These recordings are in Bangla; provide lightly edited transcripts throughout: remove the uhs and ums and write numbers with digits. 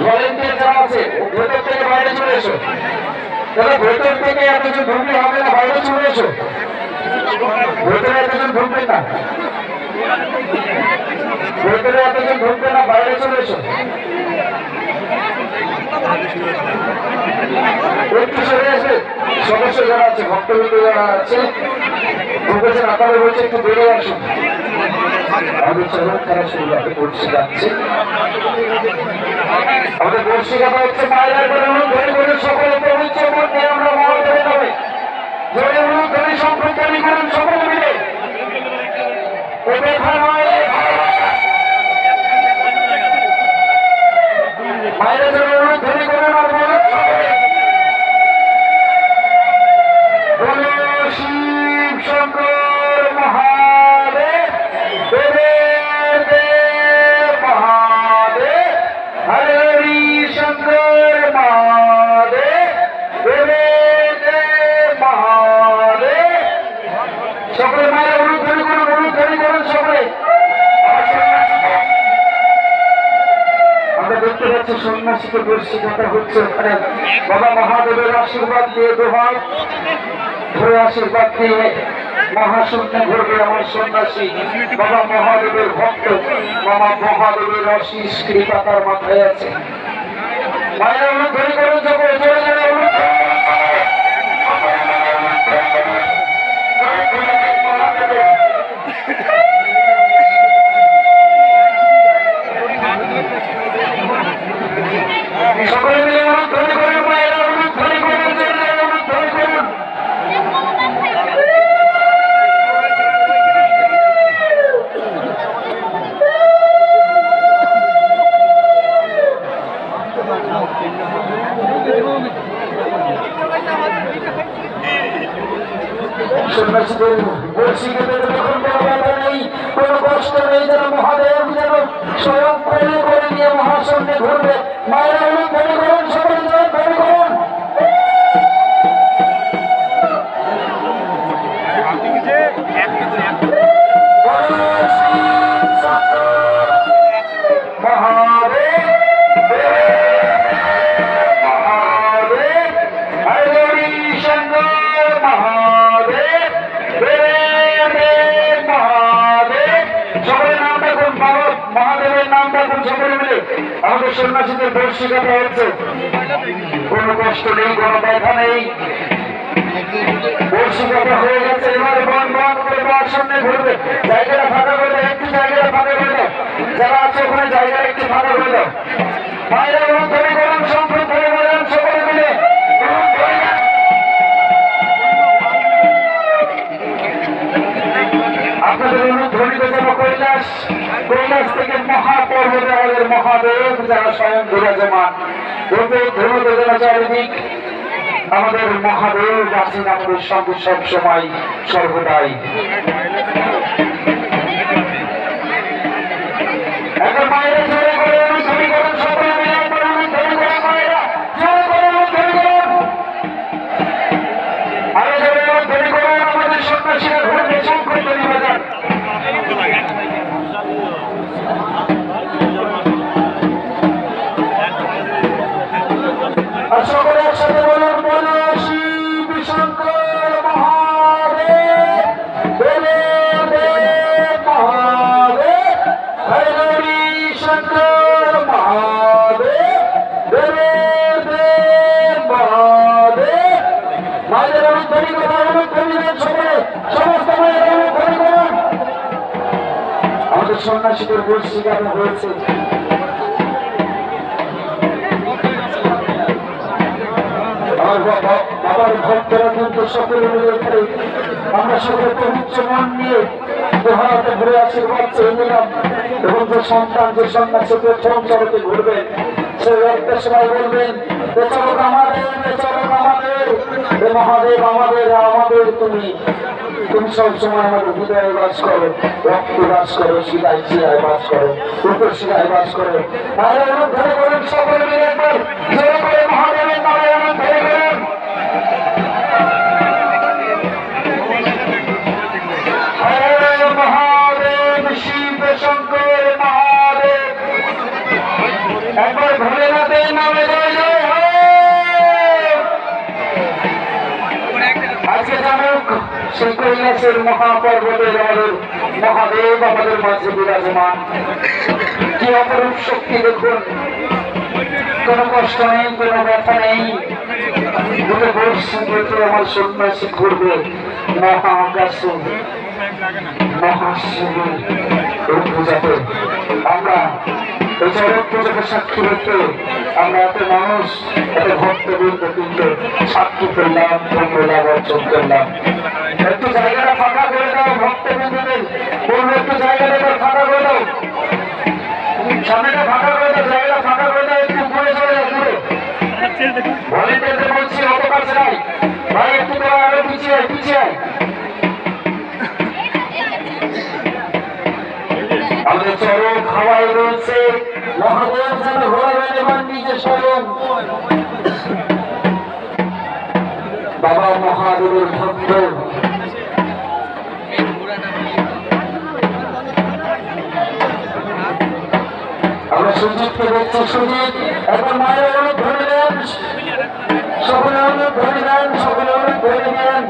ভলেন্টিয়ার যারা আছে ভেতর থেকে বাইরে চলে এসো। তাহলে ভেতর থেকে এতজন ঢুকলে হবে না, বাইরে চলে এসো। ভেতরে এতজন ঢুকবে না, ভেতরে এতজন ঢুকবে না, বাইরে চলে এসো। একটু সরে আসে সদস্য যারা আছে, ভক্তবৃন্দ যারা আছে ঢুকেছেন, আপনারা বলছে একটু বেরিয়ে আসুন। আমাদের চরম খেলা শুরু করছে যাচ্ছে। আমাদের বর্ষিকাটা হচ্ছে মায়ের করে ধরে করে সকলে পবিত্র মধ্যে আমরা মহাদেবের নামে ধরে ধরে সম্প্রচারী করেন সকলে মিলে। মায়ের জন্য অনুরোধ ধরে করেন আর বলেন বলো শিব শঙ্কর মহাদেব মহাদেব হরে হরি শঙ্কর মহাদেব মহাদেব। সকলে মায়ের অনুরোধ ধরে করেন সকলে। আমরা দেখতে পাচ্ছি সন্ন্যাসীকে বর্ষিকাটা হচ্ছে ওখানে বাবা মহাদেবের আশীর্বাদ দিয়ে দোহাই ধরে আশীর্বাদ দিয়ে মহাশূন্যে ঘুরবে আমার সন্ন্যাসী বাবা মহাদেবের ভক্ত। বাবা মহাদেবের আশীষ কৃপা তার মাথায় আছে। মায়ের অনুরোধ ধরে করেন সকলে জোরে জোরে অনুরোধ সকলে মিলে অনুরোধ ধরে করেন। মায়ের অনুরোধ ধরে করেন, অনুরোধ ধরে করেন। সন্ন্যাসীদের বর্ষিকাদের যখন কোনো ব্যথা নেই, কোনো কষ্ট নেই, যেন মহাদেব যেন স্বয়ং প্রেরণা করে নিয়ে মহাশূন্যে ঘুরবে। মায়ের অনুরোধ ধরে করুন, সকলে ধরে করুন। আমাদের সন্ন্যাসীদের বর্ষিকাটা হচ্ছে কোনো কষ্ট নেই, কোনো ব্যথা নেই, বর্ষিকাটা হয়ে গেছে। এবার বন বন করে মার সামনে ঘুরবে। জায়গাটা ফাঁকা করে দাও, একটু জায়গাটা ফাঁকা করে দাও, যারা আছে ওখানে জায়গাটা একটু ফাঁকা করে দাও। মায়েরা অনুরোধ ধরে করেন, সম্পদ ধরে করেন, সকলে মিলে আপনাদের অনুরোধ ধরিত যেন কৈলাস থেকে মহাপর্বতে আমাদের মহাদেব যারা স্বয়ং বিরাজমান ধরুন যেন চারিদিক আমাদের মহাদেব আছেন আমাদের সঙ্গে সব সময় সর্বদাই। এখন মায়েরা জোরে করে অনুরোধ ধরে করেন, সকলে মিলে একবার অনুরোধ ধরে করেন। মায়েরা জোরে করে অনুরোধ ধরে করেন, আরো জোরে অনুরোধ ধরে করেন। আমাদের সন্ন্যাসীরা ঘুরবে শঙ্খ তৈরি বাজার। আর সকলে একসাথে বলুন বলো শিব শঙ্কর মহাদেব মহাদেব হরে হরি শঙ্কর মহাদেব মহাদেব। মায়ের অনুরোধ ধরি কথা অনুরোধ করিবেন সকলে, সমস্ত মায়ের অনুরোধ ধরি করুন। আমাদের সন্ন্যাসীদের বর্ষিকাটা হয়েছে। বাবার ভক্তরা কিন্তু সকলে মিলে এখানে আমরা সকলে পবিত্র মন নিয়ে দোহাতে ঘুরে আশীর্বাদ চেয়ে নিলাম। এবং যে সন্তান যে সন্ন্যাসী প্রথম জগতে ঘুরবেন সে একটা সময় বলবেন বেচারক আমাদের, বেচারক আমাদের, মহাদেব আমাদের, আমাদের তুমি তুমি সবসময় আমাদের হৃদয়ে বাস করো, রক্তে বাস করো, শিলায় শিলায় বাস করো, উপর শিলায় বাস করো। তাহলে অনুরোধ ধরে করেন সকলে মিলে একবার জোরে করে মহাদেবের নামে অনুরোধ ধরে করেন। মহাদেব শিব শঙ্কর মহাদেব একবার ভোলেনাথ মহাদেবের নামে জয় জয় হোক। আজকে জানুক সেই কৈলাসের মহাপর্বতের আমাদের মহাদেব আমাদের মাঝে বিরাজমান। কি অপরূপ শক্তি দেখুন, কোনো কষ্ট নেই, কোনো ব্যথা নেই। দুটো বর্ষি আমার সন্ন্যাসী ঘুরবে মহা আকাশে মহাশিবের এই পূজাতে। আমরা এই চরক পূজাকে সাক্ষী রেখে আমরা এত মানুষ এত ভক্তবৃন্দ কিন্তু সাক্ষী করলাম, ধন্যবাদ অর্জন করলাম। একটু জায়গাটা ফাঁকা করে দাও ভক্তবৃন্দদের, বলবো একটু জায়গাটা ফাঁকা করে দাও, সামনেটা ফাঁকা করে দাও, জায়গাটা ফাঁকা করে দাও, একটু ঘুরে চলে যাও ঘুরে। ভলেন্টিয়ারদের বলছি অত কাছে নাই ভাই, একটু তোরা আরো পিছিয়ে পিছিয়ে। আমাদের চরক হাওয়ায় রয়েছে মহাদেব যেন ঘোরাবেন এবার নিজে স্বয়ং। বাবা মহাদেবের ভক্ত আমরা সুজিতকে দেখছি। সুজিত এখন মায়ের অনুরোধ ধরে নেন, সকলে অনুরোধ ধরে নেন, সকলে অনুরোধ ধরে নেন।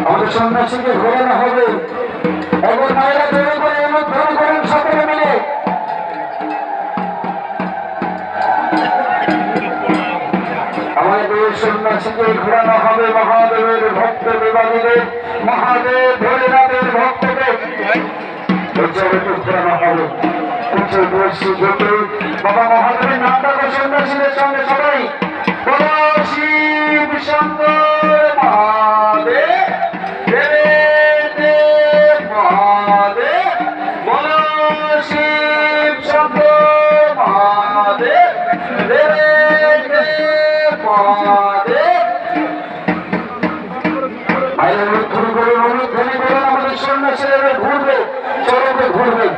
আমাদের সন্ন্যাসীকে ঘোরানো হবে। এখন মায়েরা তৈরি করে এমন তৈরি করেন সকলে মিলে। আমাদের সন্ন্যাসীকে ঘোরানো হবে মহাদেবের ভক্ত দেবাদেবের মহাদেব ভোলেনাথের ভক্তকে ঘোরানো হবে। বাবা মহাদেবের নাম ডাকো সন্ন্যাসীদের সঙ্গে সবাই। বলো শিব শঙ্কর মহাদেব দেব মহাদেব, বলো শিব শঙ্কর মহাদেব দেব মহাদেব। অনুধ্বনি করুন, অনুধ্বনি করুন। আমাদের সন্ন্যাসীরা ঘুরবে, চরকে ঘুরবে।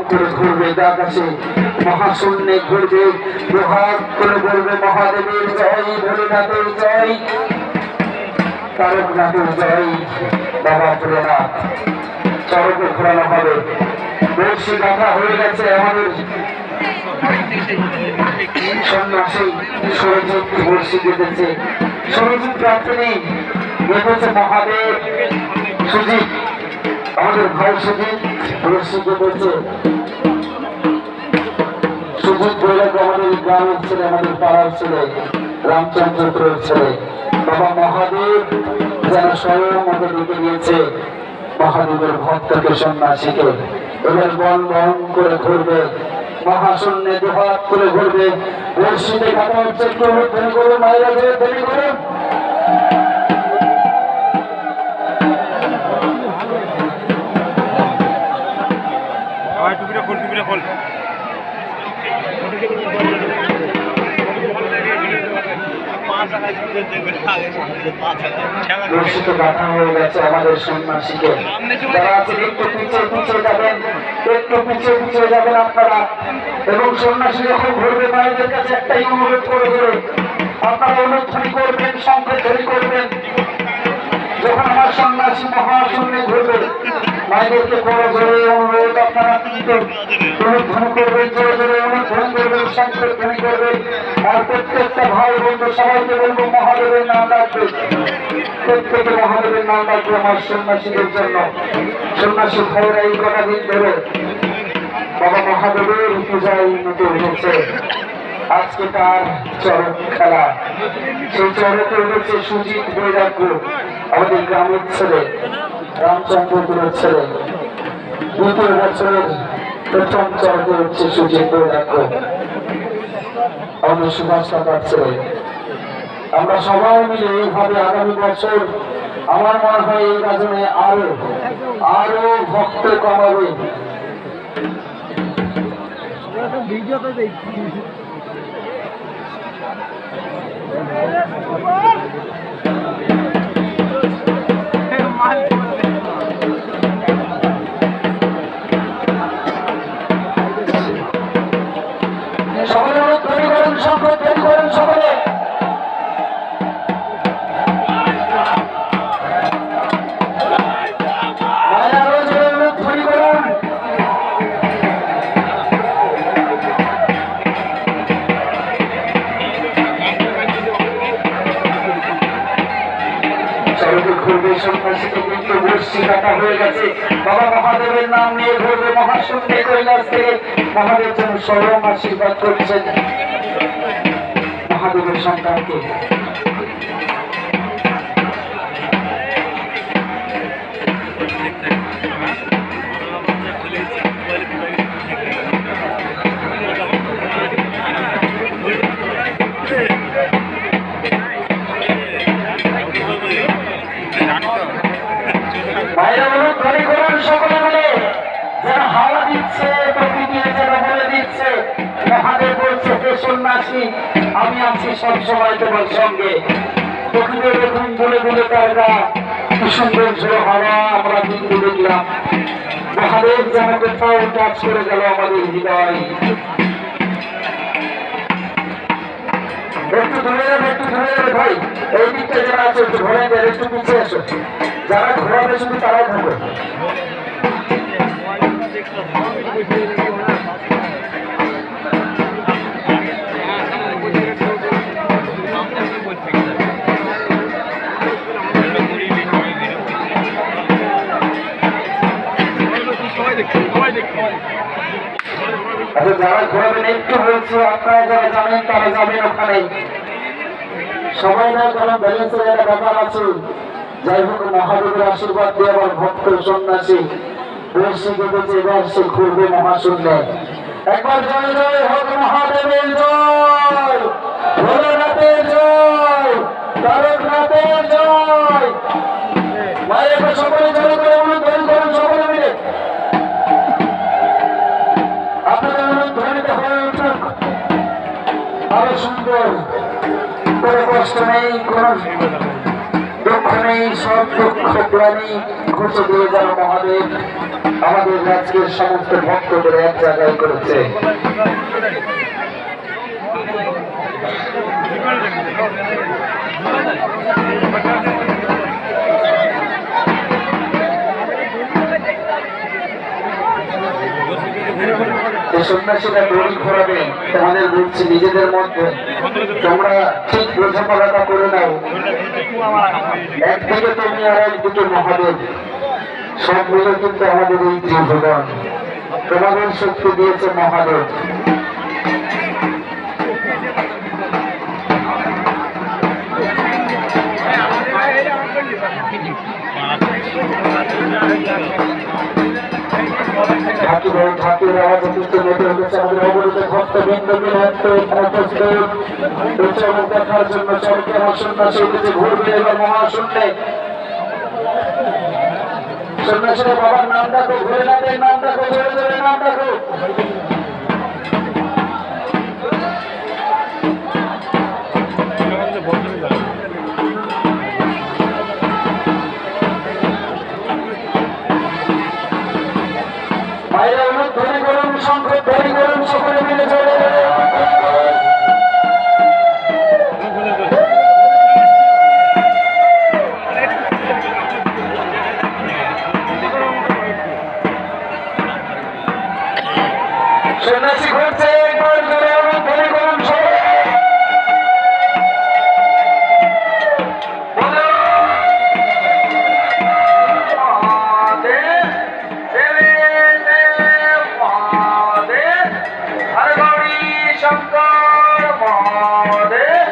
করে ঘুরবে আকাশে মহাশূন্যে ঘুরবে, প্রহার করে বলবে মহাদেবের জয়, ভোলেনাথের জয়, তারকনাথের জয়, বাবা ভোলেনাথ। চরকে ঘোরানো হবে। বর্ষি গাঁথা হয়ে গেছে আমাদের সন্ন্যাসী সরজিৎ বর্ষি কেটেছে। সরজিৎ প্রার্থনী কেটেছে মহাদেব। সুজিত আমাদের ভাই সুজিত বর্ষি কেটেছে। সুজিত বৈরাগ আমাদের গ্রামের ছেলে, আমাদের পাড়ার ছেলে, রামচন্দ্রপুরের ছেলে। বাবা মহাদেব যেন স্বয়ং আমাদের ডেকে নিয়েছে মহাদেবের ভক্তকে সন্ন্যাসীকে। এবার বন বন করে ঘুরবে, মহাশূন্যে দুহাত করে ঘুরবে। বর্ষিতে কাটা হচ্ছে, একটু অনুধ্বনি করুন, মায়েরা ধ্বনি করুন। বর্ষিত কাটা হয়ে গেছে আমাদের সন্ন্যাসীকে। যারা আছেন একটু পিছিয়ে পিছিয়ে যাবেন, একটু পিছিয়ে পিছিয়ে যাবেন আপনারা। এবং সন্ন্যাসী যখন ঘুরবে মায়েদের কাছে একটাই অনুরোধ করে দেবে, আপনারা অনুধ্বনি করবেন, শঙ্খধ্বনি করবেন। যখন আমার সন্ন্যাসী মহাশূন্যে ঘুরবে মায়েদেরকে বড় জোরে অনুরোধ, আপনারা কিন্তু অনুধ্বনি করবেন, জোরে জোরে অনুধ্বনি করবেন, শঙ্খধ্বনি করবেন। আর প্রত্যেকটা ভাই বন্ধু সবাইকে বলবো মহাদেবের নাম ডাকবে, প্রত্যেকে মহাদেবের নাম ডাকবে আমার সন্ন্যাসীদের জন্য। সন্ন্যাসী ভাইয়েরা এই কটা দিন ধরে বাবা মহাদেবের পূজায় মেতে উঠেছে। আজকে তার চরক খেলা, সেই চরকে উঠেছে সুজিত বৈরাগ্য আমাদের গ্রামের ছেলে, রামচন্দ্রপুরের ছেলে। দ্বিতীয় বছরের প্রথম চরকে উঠছে সুজিত বৈরাগ্য। সামনে সুভাষটা পাচ্ছে। আমরা সবাই মিলে এইভাবে আগামী বছর আমার মনে হয় এই রাজনে আরো আরো ভক্ত কমাবে। সকলে তৈরি করেন, সংকট তৈরি করেন সকলে। বাবা মহাদেবের নাম নিয়ে ঘুরবে মহাশূন্যে কৈলাস থেকে মহাদেব যেন স্বয়ং আশীর্বাদ করছেন মহাদেবের সন্তানকে। ভাইরা বলুন তৈরি করুন সকলে মিলে, যেন হাওয়া দিচ্ছে প্রকৃতি যেন বলে দিচ্ছে মহাদেব বলছে হে সন্ন্যাসী আমি আছি সবসময় তোমার সঙ্গে। প্রকৃতি দেখুন বলে বলে তারা কি সুন্দর ঝোড়ো হাওয়া আমরা কিন্তু দেখলাম। মহাদেব যেন কোথাও টাচ করে গেল আমাদের হৃদয়। একটু ধরে যাবে, একটু ধরে যাবে ভাই, এই দিকটা যারা আছে একটু ধরে যাবে, একটু পিছিয়ে এসো। যারা ঘোরাবে শুধু তারাই থাকবে। আচ্ছা যারা ঘোরাবেন একটু বলছি, আপনারা যারা জানেন তারা যাবেন ওখানে। সবাই না কারণ ব্যালেন্সের একটা ব্যাপার আছে। যাই হোক মহাদেবের আশীর্বাদ দিয়ে আবার ভক্ত সন্ন্যাসী বর্ষি কেটেছে, এবার সে ঘুরবে মহাশূন্যে। একবার জয় জয় হোক মহাদেবের জয়, ভোলেনাথের জয়, তারকনাথের জয়। মায়ের সকলে জয় করে অনুরোধ করেন সকলে মিলে আপনাদের অনুরোধ ধ্বনিতে হয়ে উঠুক আরো সুন্দর। কোনো কষ্ট নেই, কোন দুঃখ নেই, সব দুঃখ প্রাণী ঘুষে দিয়ে যেন মহাদেব আমাদের রাজ্যের সমস্ত ভক্তদের এক জায়গায় করেছে। সন্ন্যাসীরা দড়ি ঘোরাবে, তোমাদের বলছি নিজেদের মধ্যে তোমরা ঠিক বোঝাপড়াটা করে নাও। একদিকে তুমি আর একদিকে মহাদেব, সব মিলে কিন্তু আমাদের এই ত্রিভুবন। তোমাদের শক্তি দিয়েছে মহাদেব। ঠাকুর আওয়াজ কিন্তু মেতে উঠেছে আমাদের অবরুদ্ধ ভক্তবৃন্দকে দেখার জন্য চরকে সন্ন্যাসী উঠেছে ঘুরবে এবার মহাশূন্যে। সন্ন্যাসীরা বাবার নাম ডাকো, ভোলেনাথের নাম ডাকো, জোরে জোরে নাম ডাকো। মায়েরা অনুরোধ ধরে করুন, সংকট ধরে করুন, সকলে মিলে চলে সন্ন্যাসী ঘুরছে। একবার ধরে অনুরোধ ধরে করুন সকলে। শঙ্কর মহাদেব